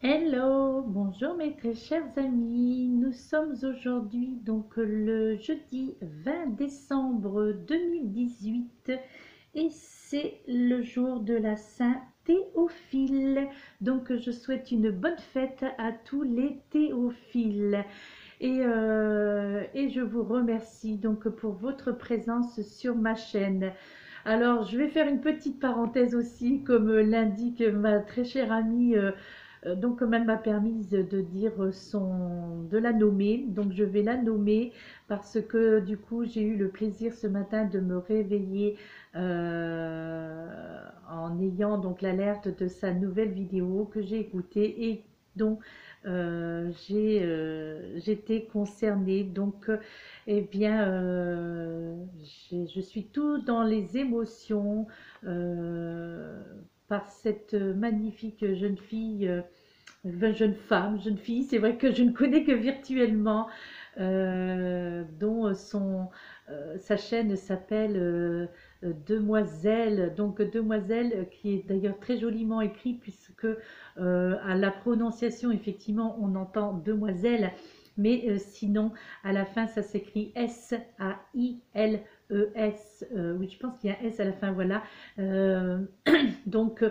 Hello, bonjour mes très chers amis. Nous sommes aujourd'hui donc le jeudi 20 décembre 2018 et c'est le jour de la Saint Théophile. Donc je souhaite une bonne fête à tous les théophiles et je vous remercie donc pour votre présence sur ma chaîne. Alors, je vais faire une petite parenthèse aussi, comme l'indique ma très chère amie. Donc, comme elle m'a permis de dire de la nommer, donc je vais la nommer parce que du coup, j'ai eu le plaisir ce matin de me réveiller en ayant donc l'alerte de sa nouvelle vidéo que j'ai écoutée et dont j'étais concernée. Donc, eh bien, je suis tout dans les émotions par cette magnifique jeune fille, jeune femme, jeune fille. C'est vrai que je ne connais que virtuellement, dont sa chaîne s'appelle Demoiselle. Donc Demoiselle, qui est d'ailleurs très joliment écrit puisque à la prononciation, effectivement, on entend Demoiselle. Mais sinon, à la fin, ça s'écrit S-A-I-L-E-S. Oui, je pense qu'il y a un S à la fin, voilà. Euh, donc,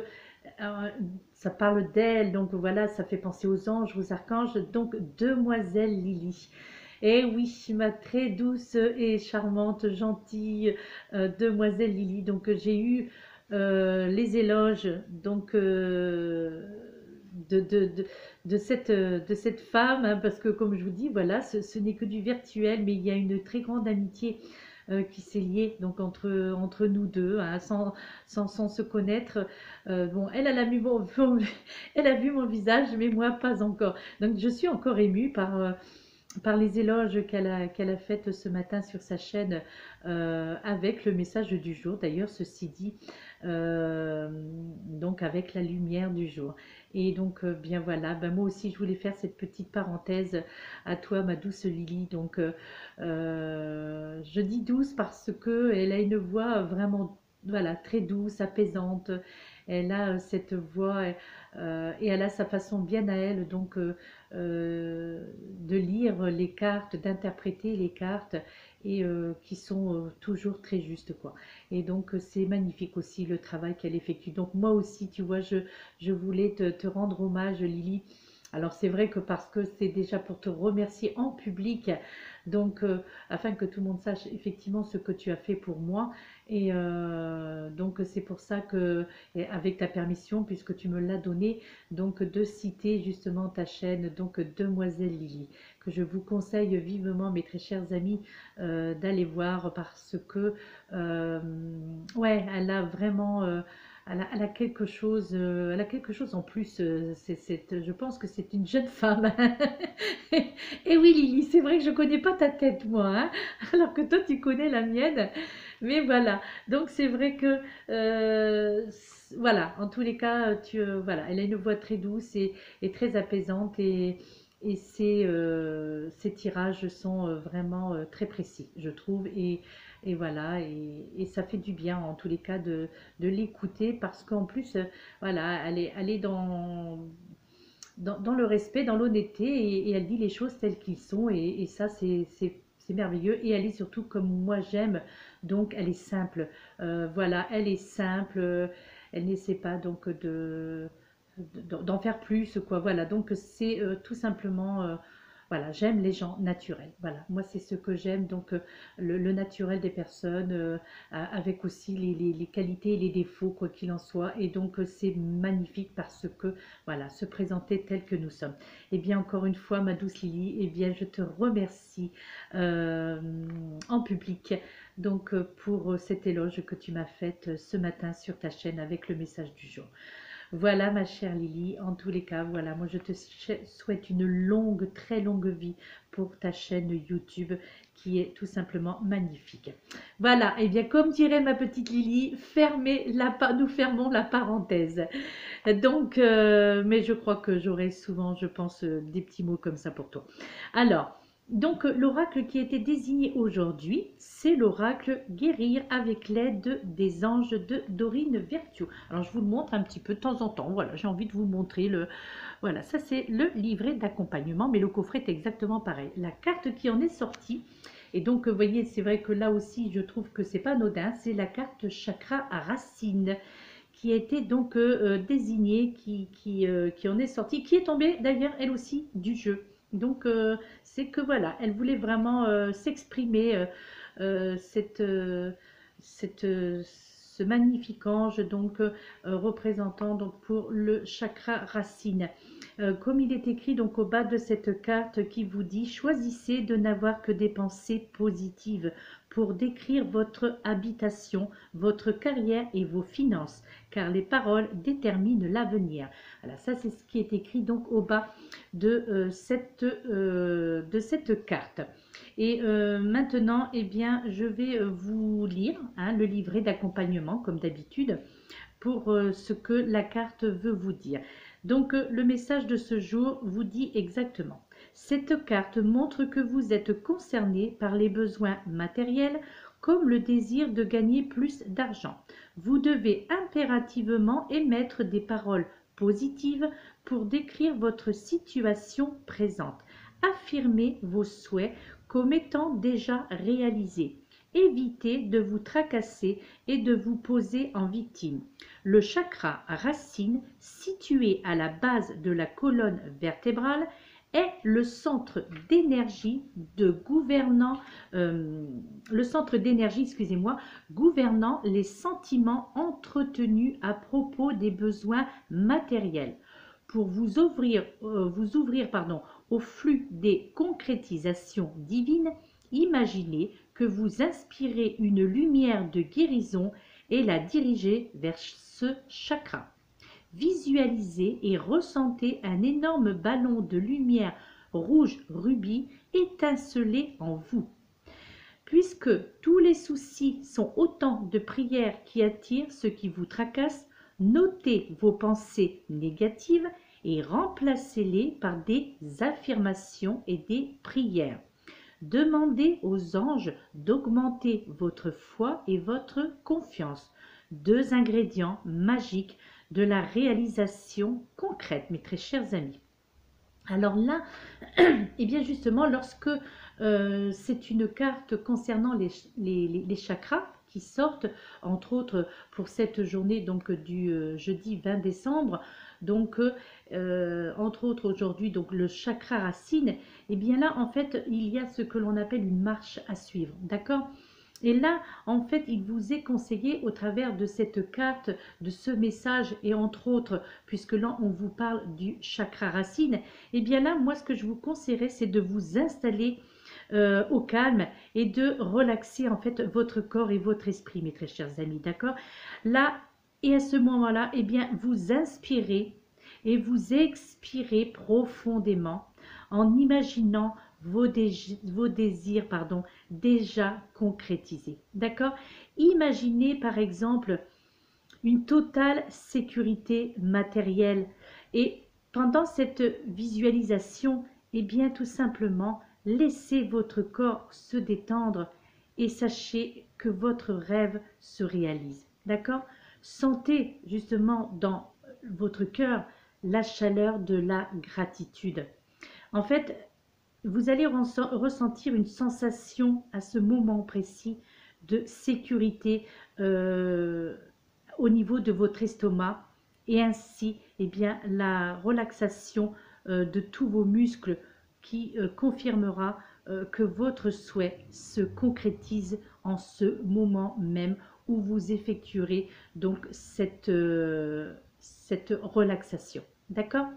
ça parle d'elle, donc voilà, ça fait penser aux anges, aux archanges. Donc, Demoiselle Lily. Et oui, ma très douce et charmante, gentille demoiselle Lily. Donc j'ai eu les éloges donc de, de, de, de cette femme, hein, parce que comme je vous dis, voilà, ce n'est que du virtuel, mais il y a une très grande amitié qui s'est liée donc entre nous deux, hein, sans se connaître. Bon, elle a vu elle a vu mon visage, mais moi pas encore. Donc je suis encore émue par les éloges qu'elle a faites ce matin sur sa chaîne avec le message du jour. D'ailleurs, ceci dit, donc avec la lumière du jour. Et donc, bien voilà, ben moi aussi, je voulais faire cette petite parenthèse à toi, ma douce Lily. Donc, je dis douce parce que elle a une voix vraiment, voilà, très douce, apaisante. Elle a cette voix et elle a sa façon bien à elle, donc de lire les cartes, d'interpréter les cartes et qui sont toujours très justes, quoi. Et donc c'est magnifique aussi le travail qu'elle effectue. Donc moi aussi, tu vois, je voulais te rendre hommage, Lily. Alors c'est vrai que parce que c'est déjà pour te remercier en public, donc afin que tout le monde sache effectivement ce que tu as fait pour moi. Et donc c'est pour ça que, et avec ta permission, puisque tu me l'as donné, donc de citer justement ta chaîne, donc Demoiselle Lily, que je vous conseille vivement, mes très chers amis, d'aller voir parce que, ouais, elle a vraiment, elle a quelque chose en plus. Je pense que c'est une jeune femme. Et oui, Lily, c'est vrai que je connais pas ta tête, moi, hein, alors que toi, tu connais la mienne. Mais voilà, donc c'est vrai que, voilà, en tous les cas, voilà, elle a une voix très douce et très apaisante et ses tirages sont vraiment très précis, je trouve. Et voilà, et ça fait du bien en tous les cas de l'écouter parce qu'en plus, voilà, elle est dans le respect, dans l'honnêteté et elle dit les choses telles qu'ils sont et ça, c'est merveilleux. Et elle est surtout comme moi j'aime, donc elle est simple. Voilà, elle est simple, elle n'essaie pas donc d'en faire plus, quoi. Voilà, donc c'est tout simplement, voilà, j'aime les gens naturels. Voilà, moi c'est ce que j'aime, donc le naturel des personnes, avec aussi les qualités et les défauts, quoi qu'il en soit. Et donc c'est magnifique parce que, voilà, se présenter tel que nous sommes. Et bien encore une fois, ma douce Lily, et bien je te remercie euh, en public donc pour cet éloge que tu m'as fait ce matin sur ta chaîne avec le message du jour. Voilà ma chère Lily, en tous les cas, voilà, moi je te souhaite une longue, très longue vie pour ta chaîne YouTube qui est tout simplement magnifique. Voilà, et bien comme dirait ma petite Lily, nous fermons la parenthèse. Donc, mais je crois que j'aurai souvent, je pense, des petits mots comme ça pour toi. Alors, Donc, l'oracle qui a été désigné aujourd'hui, c'est l'oracle Guérir avec l'aide des anges de Dorine Virtue. Alors, je vous le montre un petit peu de temps en temps. Voilà, j'ai envie de vous montrer le... Voilà, ça c'est le livret d'accompagnement, mais le coffret est exactement pareil. La carte qui en est sortie, et donc, vous voyez, c'est vrai que là aussi, je trouve que c'est pas anodin, c'est la carte chakra à racine qui a été donc désignée, qui en est sortie, qui est tombée d'ailleurs elle aussi du jeu. Donc, c'est que voilà, elle voulait vraiment s'exprimer, ce magnifique ange, donc représentant donc pour le chakra racine. Comme il est écrit donc au bas de cette carte qui vous dit: choisissez de n'avoir que des pensées positives pour décrire votre habitation, votre carrière et vos finances, car les paroles déterminent l'avenir. Voilà, ça c'est ce qui est écrit donc au bas de cette carte. Et maintenant, eh bien, je vais vous lire le livret d'accompagnement, comme d'habitude, pour ce que la carte veut vous dire. Donc, le message de ce jour vous dit exactement: cette carte montre que vous êtes concerné par les besoins matériels, comme le désir de gagner plus d'argent. Vous devez impérativement émettre des paroles positives pour décrire votre situation présente. Affirmez vos souhaits comme étant déjà réalisés. Évitez de vous tracasser et de vous poser en victime. Le chakra racine, situé à la base de la colonne vertébrale, est le centre d'énergie gouvernant les sentiments entretenus à propos des besoins matériels. Pour vous ouvrir au flux des concrétisations divines, imaginez que vous inspirez une lumière de guérison et la dirigez vers ce chakra. Visualisez et ressentez un énorme ballon de lumière rouge rubis étinceler en vous. Puisque tous les soucis sont autant de prières qui attirent ce qui vous tracasse, notez vos pensées négatives et remplacez-les par des affirmations et des prières. Demandez aux anges d'augmenter votre foi et votre confiance, deux ingrédients magiques de la réalisation concrète, mes très chers amis. Alors là, et bien justement, lorsque c'est une carte concernant les chakras qui sortent, entre autres pour cette journée donc du jeudi 20 décembre, donc entre autres aujourd'hui donc le chakra racine, et bien là en fait il y a ce que l'on appelle une marche à suivre, d'accord? Et là, en fait, il vous est conseillé au travers de cette carte, de ce message, et entre autres, puisque là, on vous parle du chakra racine, et bien là, moi, ce que je vous conseillerais, c'est de vous installer au calme et de relaxer, en fait, votre corps et votre esprit, mes très chers amis, d'accord? Là, et à ce moment-là, eh bien, vous inspirez et vous expirez profondément en imaginant vos désirs déjà concrétisés. D'accord? Imaginez par exemple une totale sécurité matérielle et pendant cette visualisation, eh bien tout simplement, laissez votre corps se détendre et sachez que votre rêve se réalise. D'accord? Sentez justement dans votre cœur la chaleur de la gratitude. En fait, vous allez ressentir une sensation à ce moment précis de sécurité au niveau de votre estomac et ainsi eh bien, la relaxation de tous vos muscles qui confirmera que votre souhait se concrétise en ce moment même où vous effectuerez donc cette relaxation. D'accord?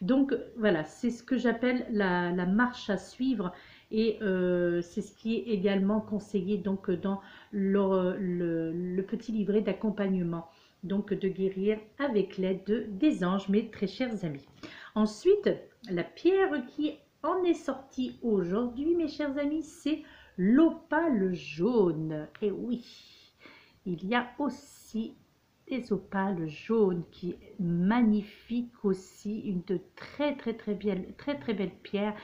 Donc voilà, c'est ce que j'appelle la marche à suivre et c'est ce qui est également conseillé donc dans le petit livret d'accompagnement, donc de guérir avec l'aide des anges, mes très chers amis. Ensuite, la pierre qui en est sortie aujourd'hui, mes chers amis, c'est l'opale jaune. Et oui, il y a aussi des opales jaunes qui est magnifique aussi, une de très belle pierre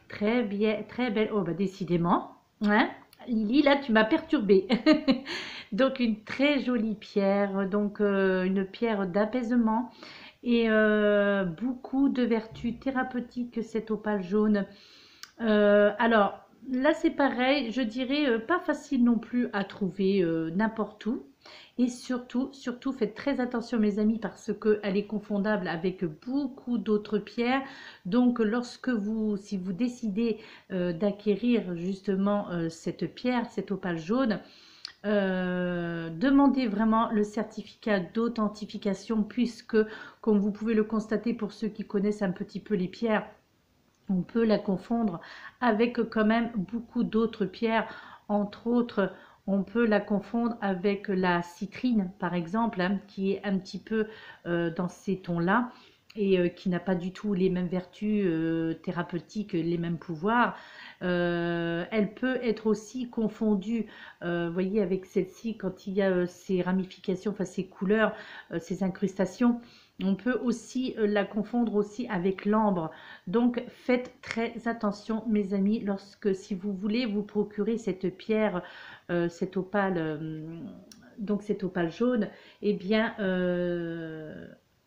très bien, très belle. Oh, bah décidément, hein, Lily, là, tu m'as perturbée. Donc, une très jolie pierre, donc une pierre d'apaisement et beaucoup de vertus thérapeutiques, cet opale jaune. Alors, là, c'est pareil, je dirais pas facile non plus à trouver n'importe où. Et surtout, surtout, faites très attention, mes amis, parce qu'elle est confondable avec beaucoup d'autres pierres. Donc, lorsque vous, si vous décidez d'acquérir justement cette pierre, cette opale jaune, demandez vraiment le certificat d'authentification, puisque, comme vous pouvez le constater pour ceux qui connaissent un petit peu les pierres, on peut la confondre avec quand même beaucoup d'autres pierres. Entre autres, on peut la confondre avec la citrine, par exemple, hein, qui est un petit peu dans ces tons-là et qui n'a pas du tout les mêmes vertus thérapeutiques, les mêmes pouvoirs. Elle peut être aussi confondue, vous voyez, avec celle-ci, quand il y a ces ramifications, enfin ces couleurs, ces incrustations. On peut aussi la confondre aussi avec l'ambre. Donc faites très attention, mes amis, lorsque, si vous voulez vous procurer cette pierre, cette opale, donc cette opale jaune, eh bien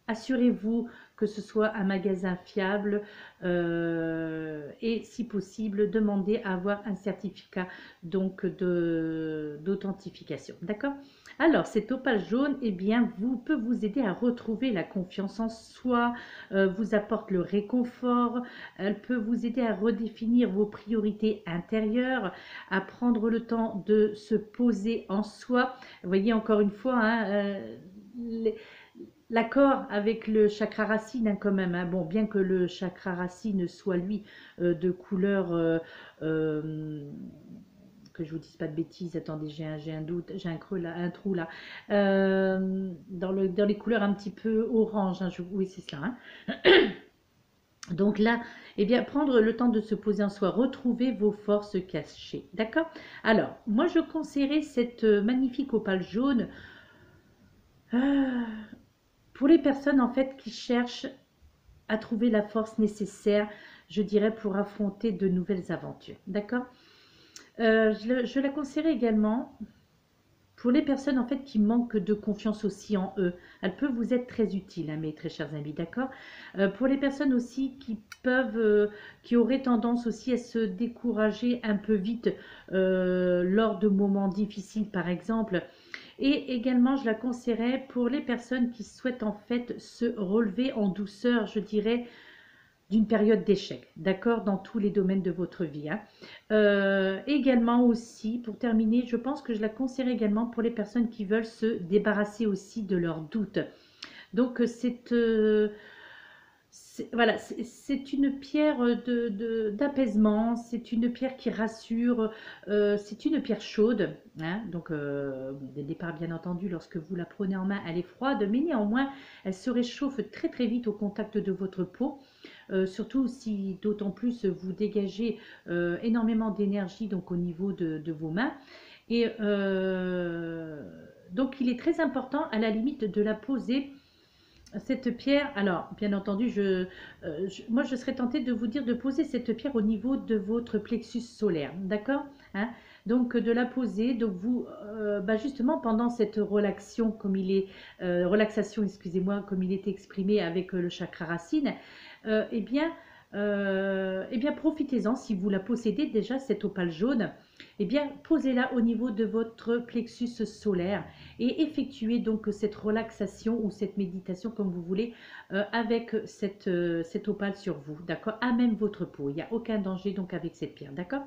assurez-vous que ce soit un magasin fiable et si possible demandez à avoir un certificat donc d'authentification. D'accord? Alors, cette opale jaune, eh bien, peut vous aider à retrouver la confiance en soi, vous apporte le réconfort, elle peut vous aider à redéfinir vos priorités intérieures, à prendre le temps de se poser en soi. Vous voyez, encore une fois, hein, l'accord avec le chakra racine, hein, quand même, hein. Bon, bien que le chakra racine soit, lui, de couleur... que je vous dise pas de bêtises, attendez, j'ai un doute, j'ai un creux là, un trou là, dans les couleurs un petit peu orange, hein, oui c'est cela, hein. Donc là, eh bien, prendre le temps de se poser en soi, retrouver vos forces cachées, d'accord? Alors, moi je conseillerais cette magnifique opale jaune pour les personnes en fait qui cherchent à trouver la force nécessaire, je dirais, pour affronter de nouvelles aventures, d'accord? Je la conseillerais également pour les personnes en fait qui manquent de confiance aussi en eux. Elle peut vous être très utile, hein, mes très chers amis, d'accord? Pour les personnes aussi qui qui auraient tendance aussi à se décourager un peu vite lors de moments difficiles, par exemple. Et également, je la conseillerais pour les personnes qui souhaitent en fait se relever en douceur, je dirais, d'une période d'échec, d'accord, dans tous les domaines de votre vie, hein. Également aussi, pour terminer, je pense que je la conseillerais également pour les personnes qui veulent se débarrasser aussi de leurs doutes. Donc, voilà, c'est une pierre d'apaisement, c'est une pierre qui rassure, c'est une pierre chaude, hein. Donc, dès le départ, bien entendu, lorsque vous la prenez en main, elle est froide, mais néanmoins, elle se réchauffe très très vite au contact de votre peau. Surtout si d'autant plus vous dégagez énormément d'énergie donc au niveau de vos mains. Et donc il est très important à la limite de la poser cette pierre. Alors bien entendu moi je serais tentée de vous dire de poser cette pierre au niveau de votre plexus solaire, d'accord, hein? Donc de la poser, donc vous justement pendant cette relaxation comme il est relaxation, excusez-moi, comme il est exprimé avec le chakra racine, eh bien, profitez-en si vous la possédez déjà, cette opale jaune. Eh bien, posez-la au niveau de votre plexus solaire et effectuez donc cette relaxation ou cette méditation, comme vous voulez, avec cette opale sur vous, d'accord, à même votre peau. Il n'y a aucun danger donc avec cette pierre, d'accord?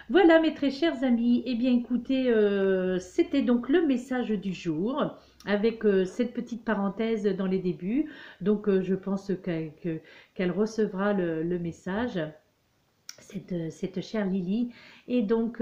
Voilà mes très chers amis, eh bien écoutez, c'était donc le message du jour avec cette petite parenthèse dans les débuts. Donc je pense qu'elle recevra le message, cette chère Lily. Et donc,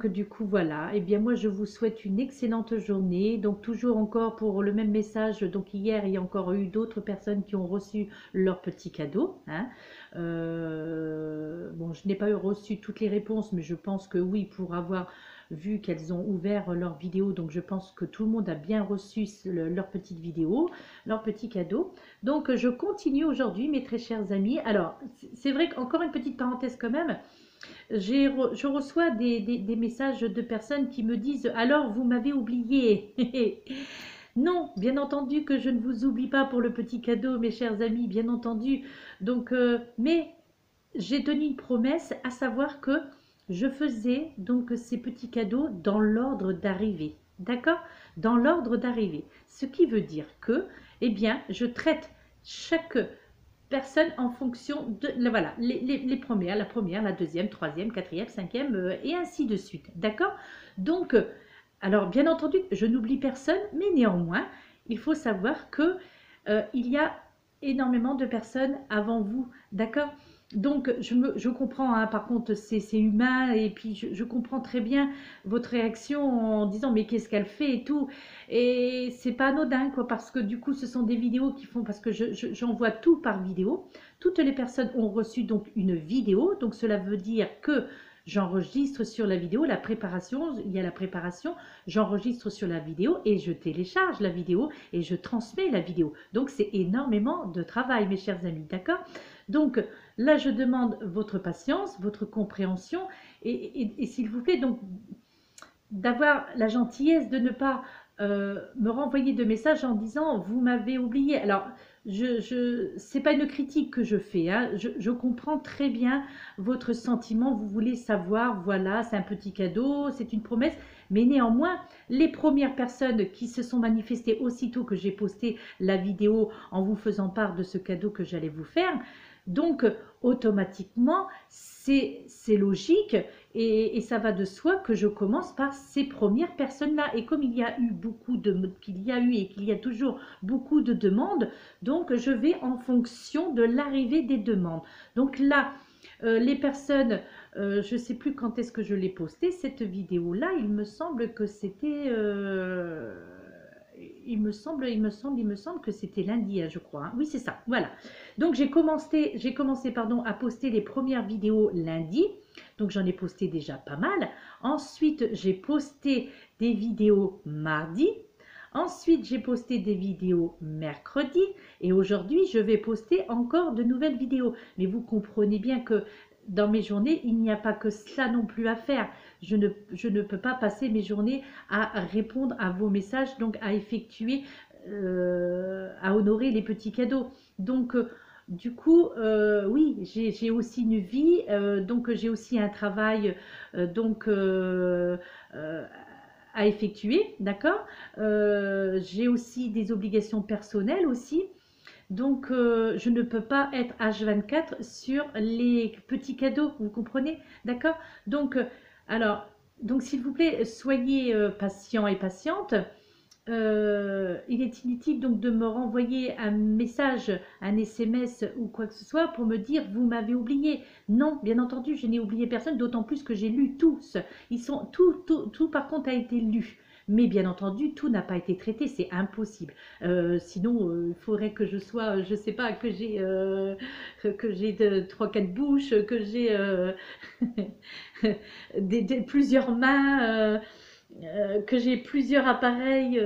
du coup, voilà. Eh bien, moi, je vous souhaite une excellente journée. Donc, toujours encore pour le même message. Donc, hier, il y a encore eu d'autres personnes qui ont reçu leur petit cadeau, hein. Bon, je n'ai pas reçu toutes les réponses, mais je pense que oui, pour avoir vu qu'elles ont ouvert leur vidéo. Donc je pense que tout le monde a bien reçu leur petite vidéo, leur petit cadeau. Donc je continue aujourd'hui, mes très chers amis. Alors c'est vrai qu'encore une petite parenthèse quand même, je reçois des messages de personnes qui me disent: alors vous m'avez oublié. Non, bien entendu que je ne vous oublie pas pour le petit cadeau, mes chers amis, bien entendu. Donc, mais j'ai tenu une promesse, à savoir que je faisais donc ces petits cadeaux dans l'ordre d'arrivée. D'accord? Dans l'ordre d'arrivée. Ce qui veut dire que, eh bien, je traite chaque personne en fonction de, voilà, les premières, la première, la deuxième, troisième, quatrième, cinquième, et ainsi de suite. D'accord? Donc, alors, bien entendu, je n'oublie personne, mais néanmoins, il faut savoir que il y a énormément de personnes avant vous, d'accord? Donc, je comprends, hein, par contre, c'est humain, et puis je comprends très bien votre réaction en disant, mais qu'est-ce qu'elle fait et tout. Et c'est pas anodin, quoi, parce que du coup, ce sont des vidéos qui font, parce que j'envoie tout par vidéo. Toutes les personnes ont reçu donc une vidéo, donc cela veut dire que j'enregistre sur la vidéo la préparation, il y a la préparation, j'enregistre sur la vidéo et je télécharge la vidéo et je transmets la vidéo. Donc c'est énormément de travail, mes chers amis, d'accord? Donc là, je demande votre patience, votre compréhension et s'il vous plaît, donc d'avoir la gentillesse de ne pas me renvoyer de messages en disant vous m'avez oublié. Alors, c'est pas une critique que je fais, hein. Je comprends très bien votre sentiment. Vous voulez savoir, voilà, c'est un petit cadeau, c'est une promesse. Mais néanmoins, les premières personnes qui se sont manifestées aussitôt que j'ai posté la vidéo en vous faisant part de ce cadeau que j'allais vous faire, donc automatiquement, c'est logique et ça va de soi que je commence par ces premières personnes-là. Et comme il y a eu et qu'il y a toujours beaucoup de demandes, donc je vais en fonction de l'arrivée des demandes. Donc là, les personnes, je ne sais plus quand est-ce que je l'ai postée, cette vidéo-là, il me semble que c'était... il me semble que c'était lundi, hein, je crois, hein. Oui, c'est ça, voilà. Donc j'ai commencé pardon, à poster les premières vidéos lundi. Donc j'en ai posté déjà pas mal. Ensuite, j'ai posté des vidéos mardi. Ensuite, j'ai posté des vidéos mercredi. Et aujourd'hui, je vais poster encore de nouvelles vidéos. Mais vous comprenez bien que dans mes journées, il n'y a pas que cela non plus à faire. Je ne peux pas passer mes journées à répondre à vos messages, donc à effectuer, à honorer les petits cadeaux. Donc, du coup, oui, j'ai aussi une vie, donc j'ai aussi un travail donc, à effectuer, d'accord? J'ai aussi des obligations personnelles aussi. Donc, je ne peux pas être H24 sur les petits cadeaux, vous comprenez? D'accord? Donc, alors, donc s'il vous plaît, soyez patients et patientes. Il est inutile donc de me renvoyer un message, un SMS ou quoi que ce soit pour me dire vous m'avez oublié. Non, bien entendu, je n'ai oublié personne, d'autant plus que j'ai lu tous. Tout par contre a été lu. Mais bien entendu, tout n'a pas été traité, c'est impossible. Sinon, il faudrait que je sois, je sais pas, que j'ai 3-4 bouches, que j'ai plusieurs mains. Que j'ai plusieurs appareils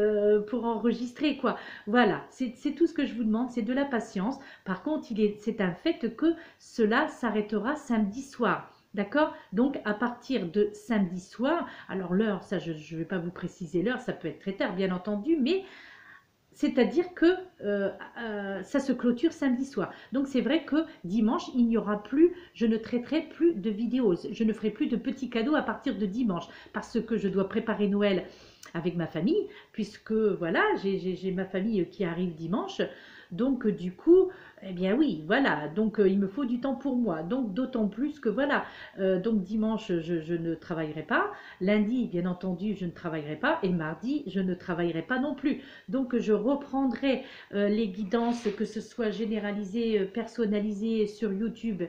pour enregistrer, quoi. Voilà, c'est tout ce que je vous demande, c'est de la patience. Par contre, c'est un fait que cela s'arrêtera samedi soir. D'accord? Donc, à partir de samedi soir, alors l'heure, ça, je ne vais pas vous préciser l'heure, ça peut être très tard, bien entendu, mais c'est-à-dire que ça se clôture samedi soir. Donc c'est vrai que dimanche, il n'y aura plus, je ne traiterai plus de vidéos, je ne ferai plus de petits cadeaux à partir de dimanche, parce que je dois préparer Noël avec ma famille, puisque voilà, j'ai ma famille qui arrive dimanche. Donc du coup, eh bien oui, voilà, donc il me faut du temps pour moi. Donc d'autant plus que voilà, donc dimanche, je ne travaillerai pas. Lundi, bien entendu, je ne travaillerai pas. Et mardi, je ne travaillerai pas non plus. Donc je reprendrai les guidances, que ce soit généralisé, personnalisé sur YouTube.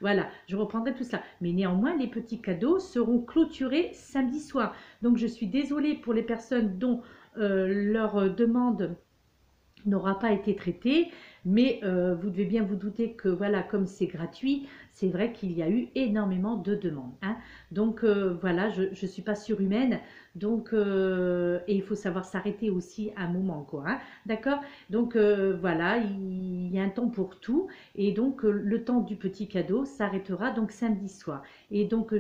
Voilà, je reprendrai tout ça. Mais néanmoins, les petits cadeaux seront clôturés samedi soir. Donc je suis désolée pour les personnes dont leur demande n'aura pas été traitée, Mais vous devez bien vous douter que voilà, comme c'est gratuit, c'est vrai qu'il y a eu énormément de demandes, hein. Donc voilà, je ne suis pas surhumaine, donc et il faut savoir s'arrêter aussi à un moment, quoi, hein, d'accord? Donc voilà, il y a un temps pour tout, et donc le temps du petit cadeau s'arrêtera donc samedi soir. Et donc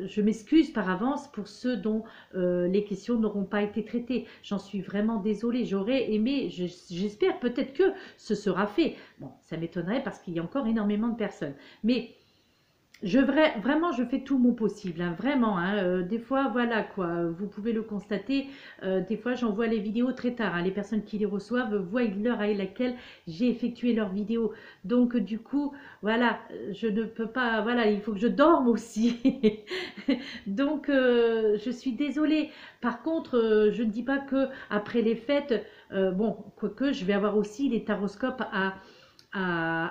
je m'excuse par avance pour ceux dont les questions n'auront pas été traitées. J'en suis vraiment désolée. J'aurais aimé, j'espère peut-être que ce sera fait. Bon, ça m'étonnerait parce qu'il y a encore énormément de personnes. Mais vraiment, je fais tout mon possible, hein, vraiment, hein, des fois, voilà quoi, vous pouvez le constater, des fois j'envoie les vidéos très tard, hein, les personnes qui les reçoivent voient l'heure à laquelle j'ai effectué leur vidéo. Donc du coup, voilà, je ne peux pas, voilà, il faut que je dorme aussi. Donc je suis désolée. Par contre, je ne dis pas que après les fêtes, bon, quoique je vais avoir aussi les taroscopes à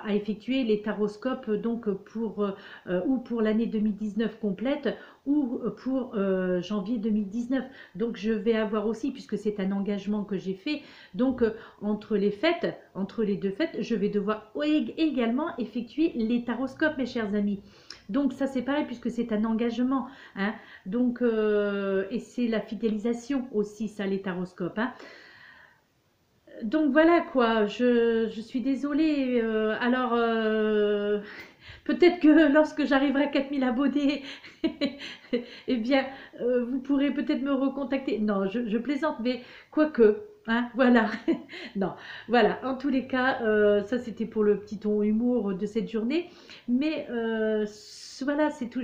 effectuer, les taroscopes donc ou pour l'année 2019 complète ou pour janvier 2019. Donc je vais avoir aussi, puisque c'est un engagement que j'ai fait, donc entre les fêtes, entre les deux fêtes, je vais devoir également effectuer les taroscopes, mes chers amis. Donc ça c'est pareil puisque c'est un engagement, hein. Donc et c'est la fidélisation aussi, ça, les taroscopes, hein. Donc voilà quoi, je suis désolée. Alors, peut-être que lorsque j'arriverai à 4000 abonnés, eh bien, vous pourrez peut-être me recontacter. Non, je plaisante, mais quoique, hein, voilà. Non, voilà. En tous les cas, ça c'était pour le petit ton humour de cette journée. Mais voilà, c'est tout.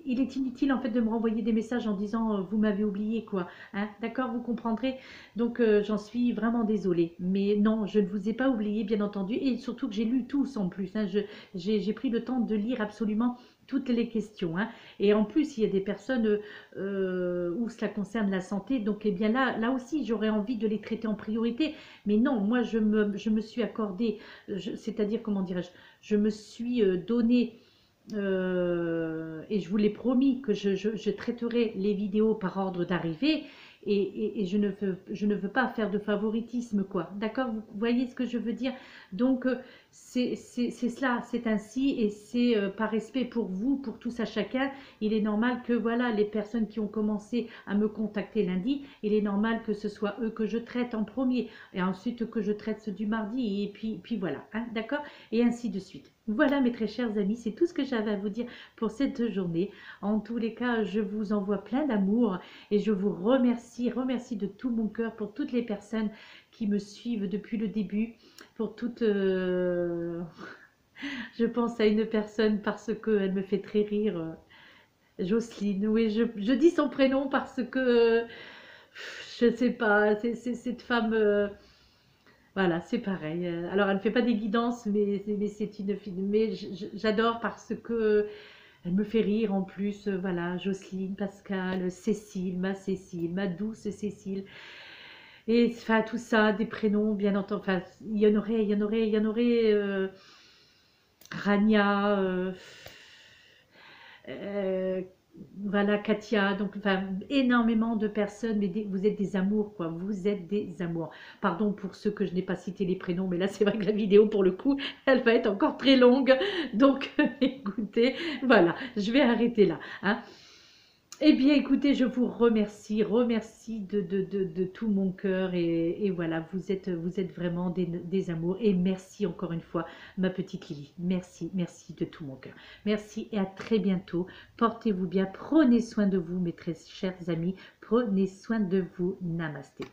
Il est inutile en fait de me renvoyer des messages en disant vous m'avez oublié, quoi, hein, d'accord, vous comprendrez. Donc j'en suis vraiment désolée. Mais non, je ne vous ai pas oublié, bien entendu. Et surtout que j'ai lu tous en plus, hein. J'ai pris le temps de lire absolument toutes les questions, hein. Et en plus, il y a des personnes où cela concerne la santé. Donc eh bien là aussi, j'aurais envie de les traiter en priorité. Mais non, moi, je me suis accordé, c'est-à-dire, comment dirais-je, je me suis donné... et je vous l'ai promis que je traiterai les vidéos par ordre d'arrivée, et je ne veux pas faire de favoritisme, quoi. D'accord? Vous voyez ce que je veux dire? Donc, c'est cela, c'est ainsi, et c'est par respect pour vous, pour tous à chacun. Il est normal que, voilà, les personnes qui ont commencé à me contacter lundi, il est normal que ce soit eux que je traite en premier, et ensuite que je traite ceux du mardi, et puis voilà, hein, d'accord? Et ainsi de suite. Voilà, mes très chers amis, c'est tout ce que j'avais à vous dire pour cette journée. En tous les cas, je vous envoie plein d'amour et je vous remercie de tout mon cœur pour toutes les personnes qui me suivent depuis le début, pour toutes... je pense à une personne parce qu'elle me fait très rire, Jocelyne. Oui, je dis son prénom parce que je ne sais pas, c'est cette femme... voilà, c'est pareil. Alors, elle ne fait pas des guidances, mais c'est une fille. Mais j'adore parce que elle me fait rire en plus. Voilà, Jocelyne, Pascal, Cécile, ma douce Cécile. Et enfin, tout ça, des prénoms, bien entendu. Enfin, il y en aurait Rania, euh, voilà, Katia, donc enfin, énormément de personnes, mais vous êtes des amours, quoi, vous êtes des amours. Pardon pour ceux que je n'ai pas cité les prénoms, mais là c'est vrai que la vidéo, pour le coup, elle va être encore très longue, donc écoutez, voilà, je vais arrêter là, hein. Eh bien, écoutez, je vous remercie de tout mon cœur, et voilà, vous êtes vraiment des amours, et merci encore une fois, ma petite Lily. Merci de tout mon cœur. Merci et à très bientôt. Portez-vous bien, prenez soin de vous, mes très chers amis. Prenez soin de vous. Namasté.